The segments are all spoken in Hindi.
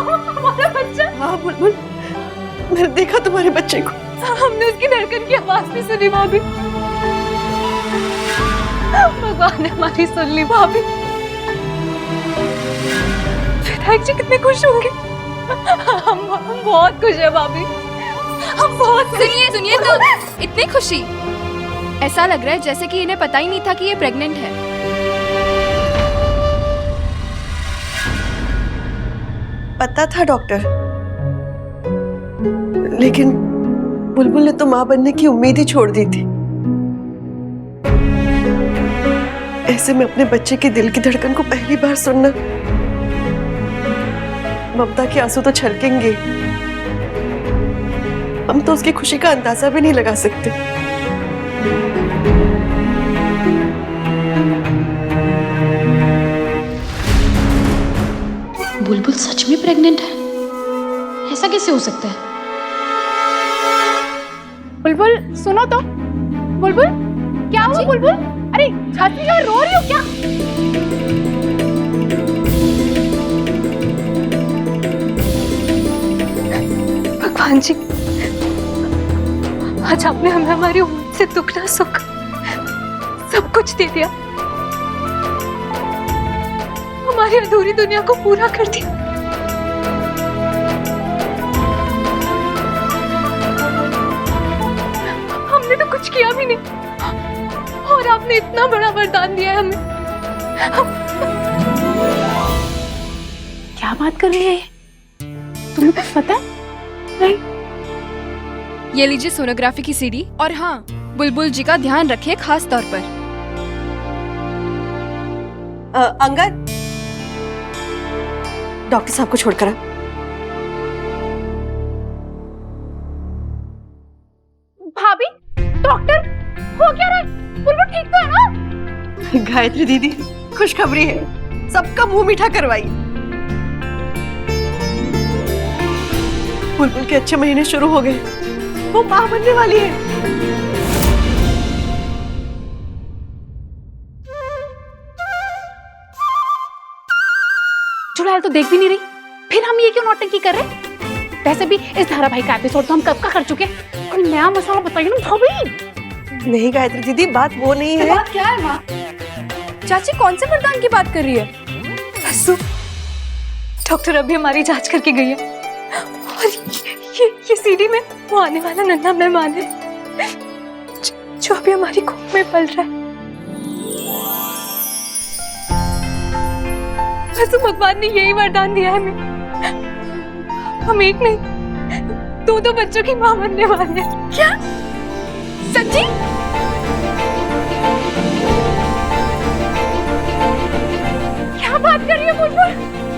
हमारा बच्चा। हाँ बुलबुल, मैंने देखा तुम्हारे बच्चे को। हमने उसकी धड़कन की आवाज भी सुनी भाभी। भगवान ने हमारी सुन ली भाभी। विधायक जी कितने खुश होंगे। हम बहुत खुश है भाभी, हम बहुत। सुनिए तो, इतनी खुशी, ऐसा लग रहा है जैसे कि इन्हें पता ही नहीं था कि ये प्रेग्नेंट है। पता था डॉक्टर, लेकिन बुलबुल ने तो माँ बनने की उम्मीद ही छोड़ दी थी। ऐसे में अपने बच्चे के दिल की धड़कन को पहली बार सुनना, ममता के आंसू तो छलकेंगे। हम तो उसकी खुशी का अंदाजा भी नहीं लगा सकते। बुलबुल सच में प्रेग्नेंट है? ऐसा कैसे हो सकता है? बुलबुल सुनो तो। बुलबुल क्या हुआ बुलबुल? अरे छाती में रो रही हो क्या? भगवान जी, आज आपने हमें हमारी उम्मीद से दुगना सुख सब कुछ दे दिया। हमारी अधूरी दुनिया को पूरा कर दिया। हमने तो कुछ किया भी नहीं और आपने इतना बड़ा वरदान दिया है हमें। क्या बात कर रही है ये? तुम्हें कुछ पता है? नहीं। ये लीजिए सोनोग्राफी की सीडी, और हाँ, बुलबुल जी का ध्यान रखिए खास तौर पर। अंगद, डॉक्टर साहब को छोड़कर आ। भाभी, डॉक्टर हो क्या रहा है? बुलबुल ठीक तो है ना? गायत्री दीदी, खुशखबरी है, सबका मुंह मीठा करवाई। बुलबुल के अच्छे महीने शुरू हो गए, वो मां बनने वाली है। चुड़ैल तो देख भी नहीं रही, फिर हम ये क्यों नौटंकी कर रहे? वैसे भी इस धारावाहिक का एपिसोड तो हम कब का कर चुके हैं। कोई नया मसाला बताइए ना भाभी। नहीं गायत्री दीदी, बात वो नहीं है। बात क्या है माँ? चाची कौन से वरदान की बात कर रही है? बसु, डॉक्टर अभी हमारी जांच करके गई है और ये सीडी में वो आने वाला नन्हा मेहमान है जो अभी हमारी कोख में पल रहा है। बसु, भगवान ने यही वरदान दिया है हमें। हम एक नहीं, दो बच्चों की मां बनने वाले हैं। क्या सच्ची? क्या बात कर रही है बुलबुल?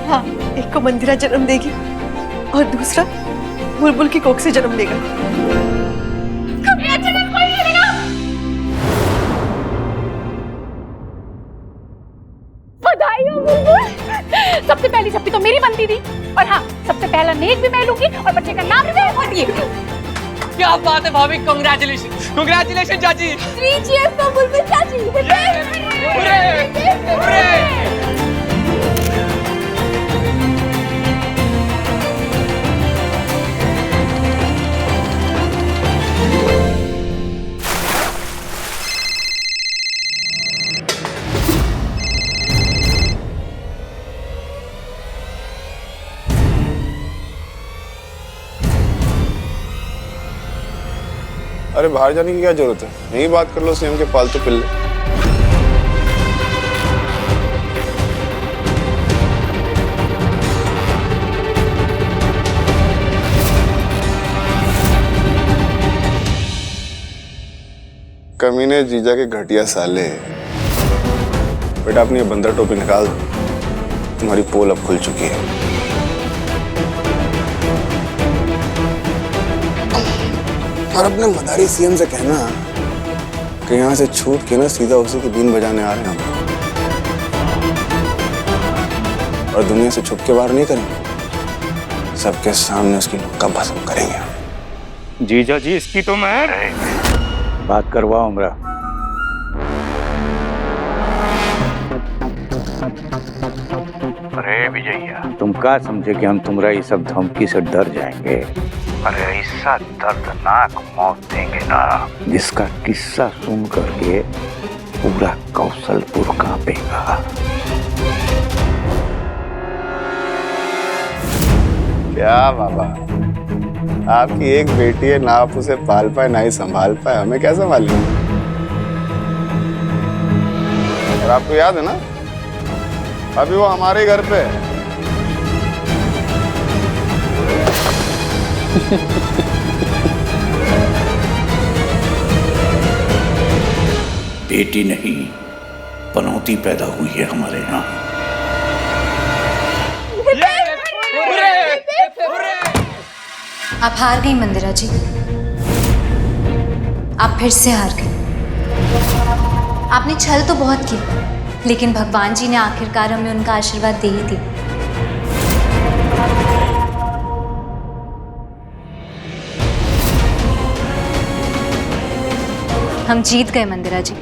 हाँ, एक को मंदिरा जन्म देगी और दूसरा बुलबुल की कोख से जन्म लेगा। बधाई हो बुलबुल। सबसे पहली छप्पी तो मेरी बनती थी, और हाँ, सबसे पहला नेक भी मैं लूंगी और बच्चे का नाम भी मैं रखूंगी। क्या बात है भाभी, कांग्रेचुलेशन, कांग्रेचुलेशन चाची। 3 cheers for बुलबुल चाची। अरे बाहर जाने की क्या जरूरत है, यही बात कर लो सीएम के पालतू पिल्ले। कमीने जीजा के घटिया साले, बेटा अपनी ये बंदर टोपी निकाल दो, तुम्हारी पोल अब खुल चुकी है। और अपने मदारी सीएम से कहना कि यहाँ से छूट के ना सीधा उसी की बीन बजाने आ रहे हैं हम, और दुनिया से छुप के बाहर नहीं करेंगे, सबके सामने उसकी लुक्का भस्म करेंगे। जीजा जी, इसकी तो मैं बात करवाओ हमरा। अरे विजया, तुम क्या समझे कि हम तुम्हारा ये सब धमकी से डर जाएंगे? अरे ऐसा दर्दनाक मौत देंगे ना, जिसका किस्सा सुन करके पूरा कौशलपुर कांपेगा। क्या बाबा, आपकी एक बेटी है, ना आप उसे पाल पाए ना ही संभाल पाए, हमें क्या संभालेंगे? और आपको याद है ना, अभी वो हमारे घर पे है। बेटी नहीं, पनौती पैदा हुई है हमारे यहाँ। आप हार गई मंदिरा जी, आप फिर से हार गई। आपने छल तो बहुत किया, लेकिन भगवान जी ने आखिरकार हमें उनका आशीर्वाद दे ही दिया। हम जीत गए मंदिरा जी,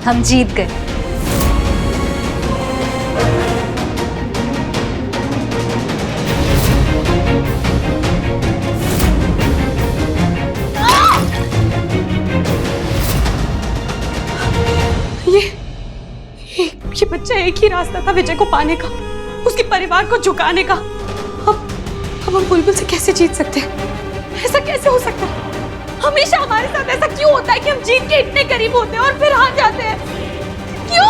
हम जीत गए। ये बच्चा एक ही रास्ता था विजय को पाने का, उसके परिवार को झुकाने का। अब हम बुलबुल से कैसे जीत सकते हैं? ऐसा कैसे हो सकता है? हमेशा हमारे साथ ऐसा क्यों होता है कि हम जीत के इतने करीब होते हैं और फिर हार जाते हैं? क्यों?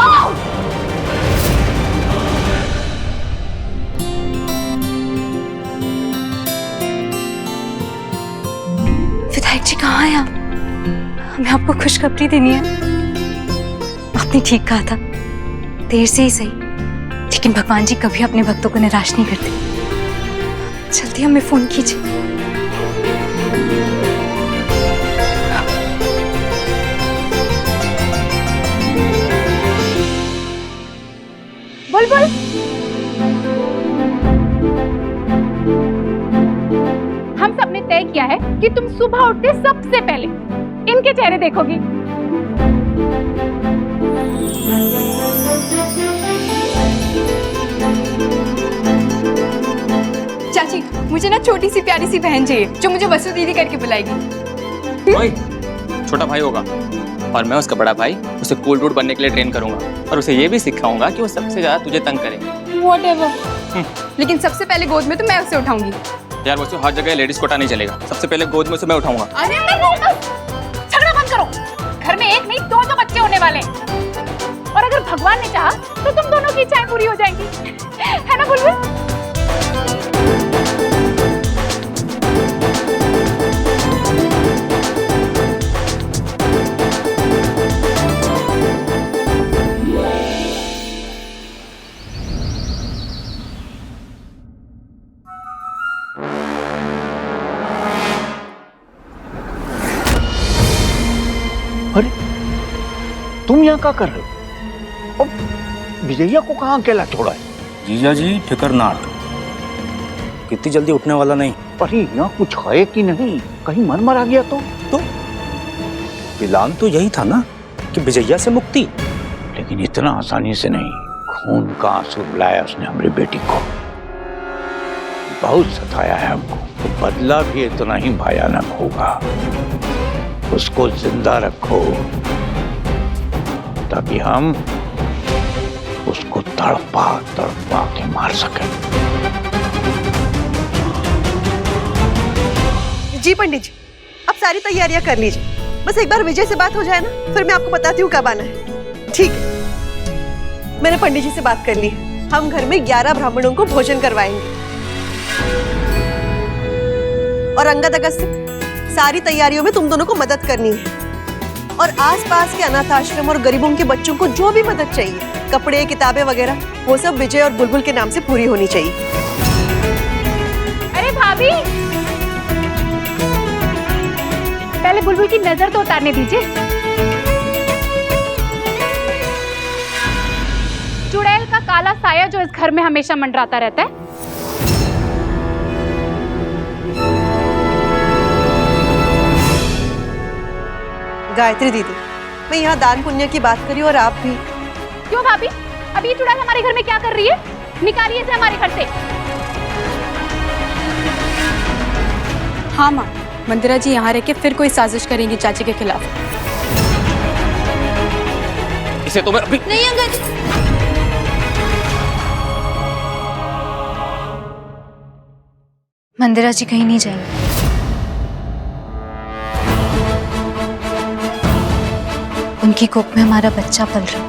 विधायक जी कहाँ हैं आप? हमें आपको खुशखबरी देनी है। आपने ठीक कहा था, देर से ही सही, लेकिन भगवान जी कभी अपने भक्तों को निराश नहीं करते। जल्दी हमें फोन कीजिए। बुलबुल, हम सबने तय किया है कि तुम सुबह उठते सबसे पहले इनके चेहरे देखोगी। चाची, मुझे ना छोटी सी प्यारी सी बहन चाहिए जो मुझे वसु दीदी करके बुलाएगी। ओए, छोटा भाई होगा और मैं उसका बड़ा भाई, उसे कूल डूड बनने के लिए ट्रेन करूंगा और उसे ये भी सिखाऊंगा कि वो सबसे ज्यादा तुझे तंग करे। Whatever। लेकिन सबसे पहले गोद में तो मैं उसे उठाऊंगी। यार वैसे हर जगह लेडीज कोटा नहीं चलेगा, सबसे पहले गोद में उसे मैं उठाऊंगा। अरे झगड़ा बंद करो। घर में एक नहीं दो बच्चे होने वाले हैं। और अगर भगवान ने चाहा तो तुम दोनों की इच्छाएं पूरी हो जाएंगी, है ना बुलबुल? अरे तुम यहाँ क्या कर रहे हो? अब विजया को कहाँ अकेला छोड़ा है? जीजा जी फिकर नाट, कितनी जल्दी उठने वाला नहीं। अरे यहाँ कुछ है कि नहीं? कहीं मन मरा गया तो प्लान तो यही था ना कि विजया से मुक्ति, लेकिन इतना आसानी से नहीं। खून का आंसू रुलाया उसने हमारी बेटी को, बहुत सताया है हमको। तो बदला भी इतना ही भयानक होगा। उसको जिंदा रखो ताकि हम उसको तड़पा तड़पा के मार सकें। जी पंडित जी, अब सारी तैयारियां कर लीजिए। बस एक बार विजय से बात हो जाए ना, फिर मैं आपको बताती हूँ कब आना है। ठीक है, मैंने पंडित जी से बात कर ली। हम घर में 11 ब्राह्मणों को भोजन करवाएंगे और अंगद अगस्त सारी तैयारियों में तुम दोनों को मदद करनी है। और आसपास के अनाथ आश्रम और गरीबों के बच्चों को जो भी मदद चाहिए, कपड़े किताबें वगैरह, वो सब विजय और बुलबुल के नाम से पूरी होनी चाहिए। अरे भाभी, पहले बुलबुल की नजर तो उतारने दीजिए। चुड़ैल का काला साया जो इस घर में हमेशा मंडराता रहता है। गायत्री दीदी, मैं यहाँ दान पुण्य की बात करी और आप भी। क्यों भाभी, अब ये चुड़ैल हमारे घर में क्या कर रही है? निकालिए इसे हमारे घर से। हाँ माँ, मंदिरा जी यहाँ रह के फिर कोई साजिश करेंगी चाची के खिलाफ। इसे तो मैं अभी नहीं अंकल जी। मंदिरा जी कहीं नहीं जाएंगे। उनकी कोख में हमारा बच्चा पल रहा है।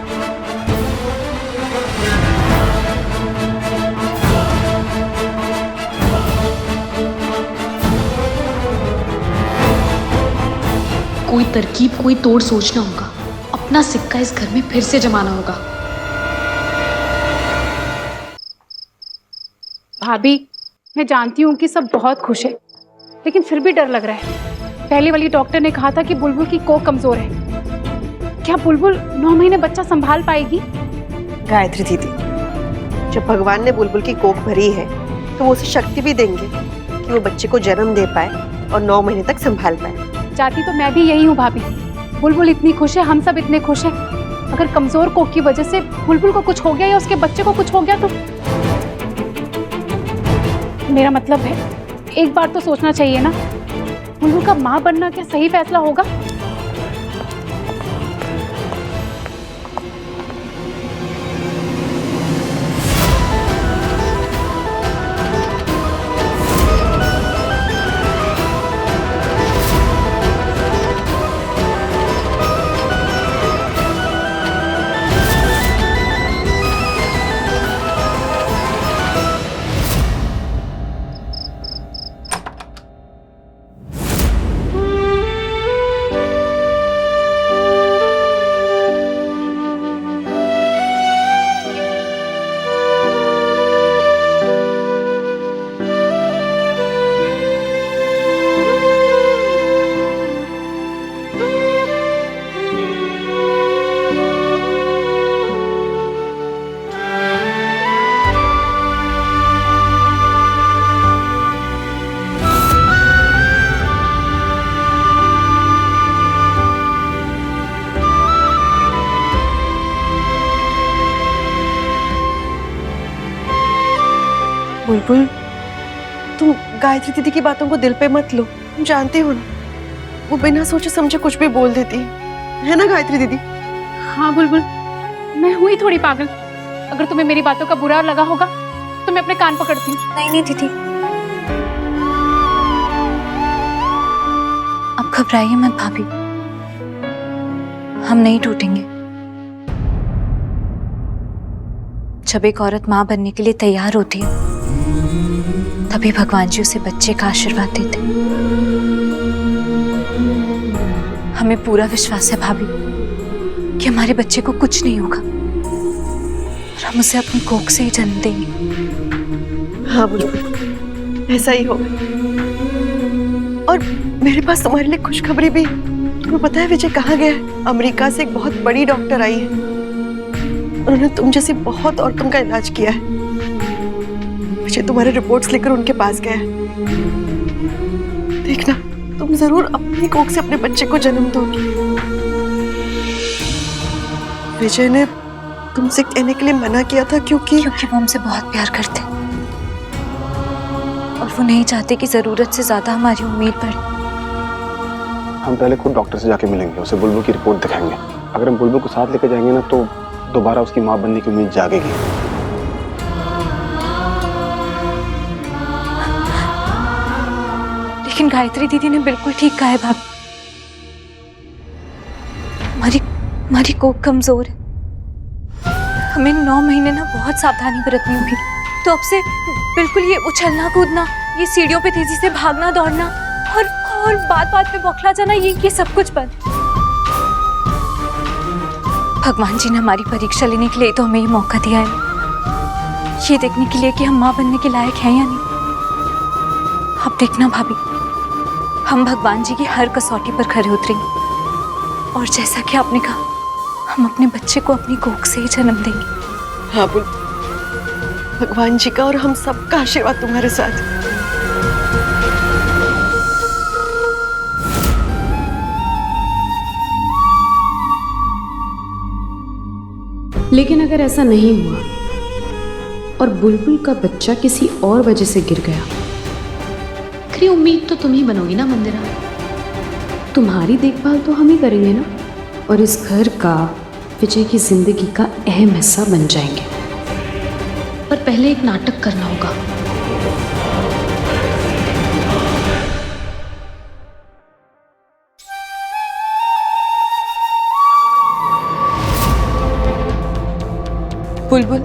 कोई तरकीब, कोई तोड़ सोचना होगा। अपना सिक्का इस घर में फिर से जमाना होगा। भाभी, मैं जानती हूँ कि सब बहुत खुश है, लेकिन फिर भी डर लग रहा है। पहले वाली डॉक्टर ने कहा था कि बुलबुल की कोख कमजोर है। क्या बुलबुल 9 महीने बच्चा संभाल पाएगी? गायत्री दीदी, जब भगवान ने बुलबुल की कोख भरी है तो वो उसे शक्ति भी देंगे कि वो बच्चे को जन्म दे पाए और 9 महीने तक संभाल पाए। चाहती तो मैं भी यही हूँ भाभी। बुलबुल इतनी खुश है, हम सब इतने खुश हैं। अगर कमजोर कोख की वजह से बुलबुल को कुछ हो गया या उसके बच्चे को कुछ हो गया तो मेरा मतलब है, एक बार तो सोचना चाहिए ना। बुलबुल का माँ बनना क्या सही फैसला होगा? बुलबुल, तुम गायत्री दीदी की बातों को दिल पे मत लो। तुम जानते हो ना, वो बिना सोचे समझे कुछ भी बोल देती है ना गायत्री दीदी? हाँ बुलबुल, मैं हुई थोड़ी पागल। अगर तुम्हें मेरी बातों का बुरा लगा होगा तो मैं अपने कान पकड़ती हूँ। नहीं नहीं दीदी, अब घबराइए मत भाभी, हम नहीं टूटेंगे। जब एक औरत माँ बनने के लिए तैयार होती है तभी भगवान जी उसे बच्चे का आशीर्वाद देते हैं। हमें पूरा विश्वास है भाभी कि हमारे बच्चे को कुछ नहीं होगा और हम उसे अपनी कोख से ही जन्म देंगे। हाँ बुलबुल, ऐसा ही होगा। और मेरे पास तुम्हारे लिए खुशखबरी भी। तुम्हें पता है विजय कहाँ गया है? अमेरिका से एक बहुत बड़ी डॉक्टर आई है। उन्होंने तुम जैसी बहुत औरतों का इलाज किया है। विजय तुम्हारे रिपोर्ट्स लेकर उनके पास गया है। देखना, तुम जरूर अपनी कोख से अपने बच्चे को जन्म दोगी। विजय ने तुमसे कहने के लिए मना किया था क्योंकि वो हमसे बहुत प्यार करते हैं और वो नहीं चाहते कि जरूरत से ज्यादा हमारी उम्मीद बढ़े। हम पहले खुद डॉक्टर से जाके मिलेंगे, उसे बुलबुल की रिपोर्ट दिखाएंगे। अगर हम बुलबुल को साथ लेकर जाएंगे ना तो दोबारा उसकी माँ बनने की उम्मीद जागेगी। लेकिन गायत्री दीदी ने बिल्कुल ठीक कहा है भाभी, हमारी कोख कमजोर है। हमें 9 महीने ना बहुत सावधानी बरतनी होगी। तो अब से बिल्कुल ये उछलना कूदना, ये सीढ़ियों पे तेजी से भागना दौड़ना और बात बात पे बौखला जाना, ये सब कुछ बंद। भगवान जी ने हमारी परीक्षा लेने के लिए तो हमें ये मौका दिया है, ये देखने के लिए कि हम माँ बनने के लायक हैं या नहीं। अब देखना भाभी, हम भगवान जी की हर कसौटी पर खरे उतरेंगे और जैसा कि आपने कहा, हम अपने बच्चे को अपनी कोख से ही जन्म देंगे। हाँ बुल, भगवान जी का और हम सबका आशीर्वाद तुम्हारे साथ। लेकिन अगर ऐसा नहीं हुआ और बुलबुल का बच्चा किसी और वजह से गिर गया, आखिरी उम्मीद तो तुम ही बनोगी ना मंदिरा। तुम्हारी देखभाल तो हम ही करेंगे ना, और इस घर का, विजय की जिंदगी का अहम हिस्सा बन जाएंगे। पर पहले एक नाटक करना होगा। बुलबुल,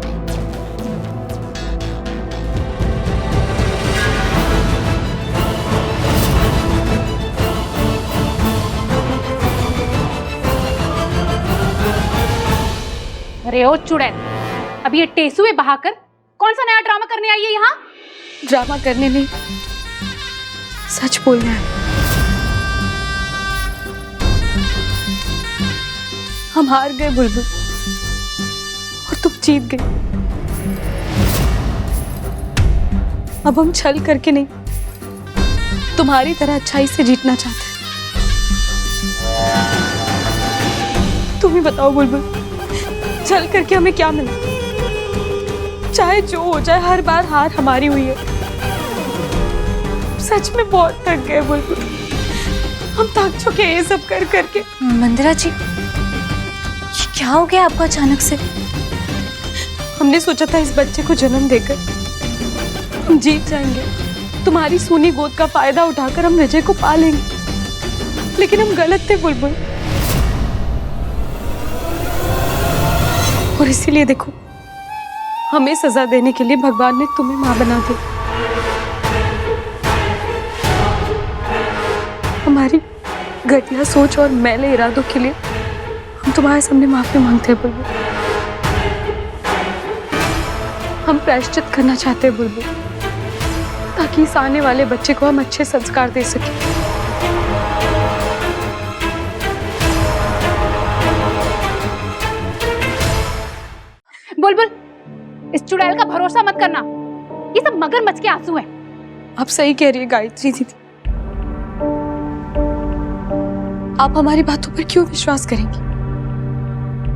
अरे ओ चुड़ैल, अब ये टेसुए बहाकर कौन सा नया ड्रामा करने आई है यहाँ? ड्रामा करने नहीं, सच बोलना है। हम हार गए बुलबुल, और तुम जीत गई। अब हम छल करके नहीं, तुम्हारी तरह अच्छाई से जीतना चाहते हैं। तुम ही बताओ बुलबुल, छल करके हमें क्या मिला? चाहे जो हो जाए, हर बार हार हमारी हुई है। सच में बहुत थक गए बुलबुल, हम थक चुके हैं ये सब कर करके। मंदिरा जी, ये क्या हो गया आपको अचानक से? हमने सोचा था इस बच्चे को जन्म देकर हम जीत जाएंगे, तुम्हारी सूनी गोद का फायदा उठाकर हम विजय को पा लेंगे, लेकिन हम गलत थे बुलबुल। और इसीलिए देखो, हमें सजा देने के लिए भगवान ने तुम्हें मां बना दी। हमारी घटिया सोच और मैले इरादों के लिए हम तुम्हारे सामने माफी मांगते हैं बुलबुल। हम प्रायश्चित करना चाहते हैं बुलबुल, ताकि इस आने वाले बच्चे को हम अच्छे संस्कार दे सकें। बुलबुल, इस चुड़ैल का भरोसा मत करना, ये सब मगरमच्छ के आंसू हैं। आप सही कह रही है गायत्री दीदी, आप हमारी बातों पर क्यों विश्वास करेंगी?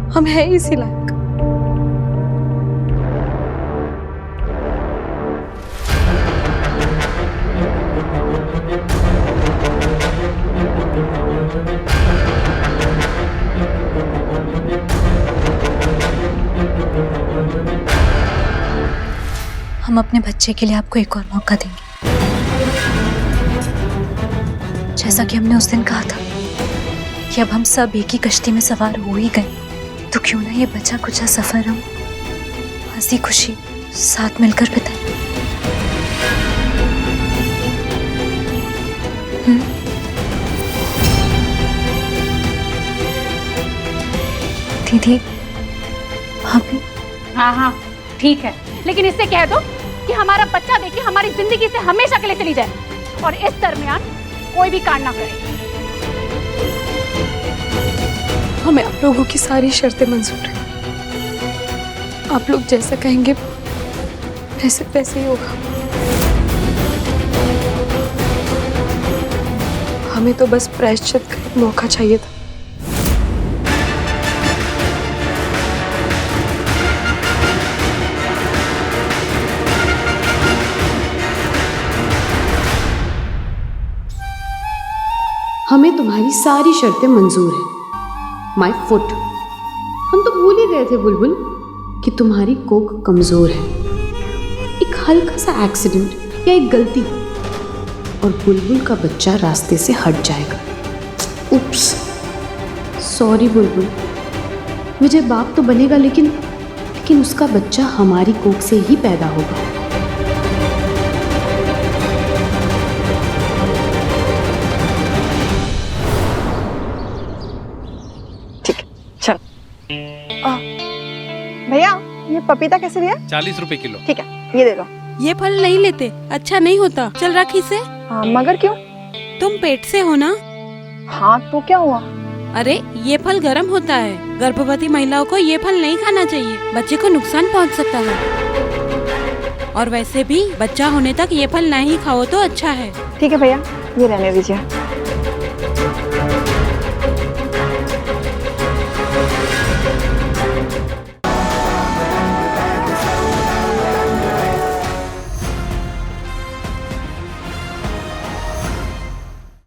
हम हैं इसी लायक। हम अपने बच्चे के लिए आपको एक और मौका देंगे। जैसा कि हमने उस दिन कहा था कि अब हम सब एक ही कश्ती में सवार हो ही गए, तो क्यों ना ये बचा कुचा सफर हम हंसी खुशी साथ मिलकर बिताएं। दीदी, भाभी। हाँ हाँ ठीक है, लेकिन इससे कह दो कि हमारा बच्चा देखे हमारी जिंदगी से हमेशा के लिए चली जाए, और इस दरमियान कोई भी कांड ना करे। हमें आप लोगों की सारी शर्तें मंजूर हैं। आप लोग जैसा कहेंगे वैसे ही होगा। हमें तो बस प्रायश्चित का एक मौका चाहिए था। हमें तुम्हारी सारी शर्तें मंजूर हैं। माय फुट, हम तो भूल ही गए थे बुलबुल कि तुम्हारी कोख कमजोर है। एक हल्का सा एक्सीडेंट या एक गलती और बुलबुल का बच्चा रास्ते से हट जाएगा। उप्स, सॉरी बुलबुल। विजय बाप तो बनेगा, लेकिन उसका बच्चा हमारी कोख से ही पैदा होगा। भैया, ये पपीता कैसे दिया? 40 रुपए किलो। ठीक है, ये दे दो। ये फल नहीं लेते, अच्छा नहीं होता। चल रख इसे। हाँ, मगर क्यों? तुम पेट से हो ना? हाँ, तो क्या हुआ? अरे ये फल गर्म होता है, गर्भवती महिलाओं को ये फल नहीं खाना चाहिए, बच्चे को नुकसान पहुंच सकता है। और वैसे भी बच्चा होने तक ये फल नहीं खाओ तो अच्छा है। ठीक है भैया, ये रहने दीजिए।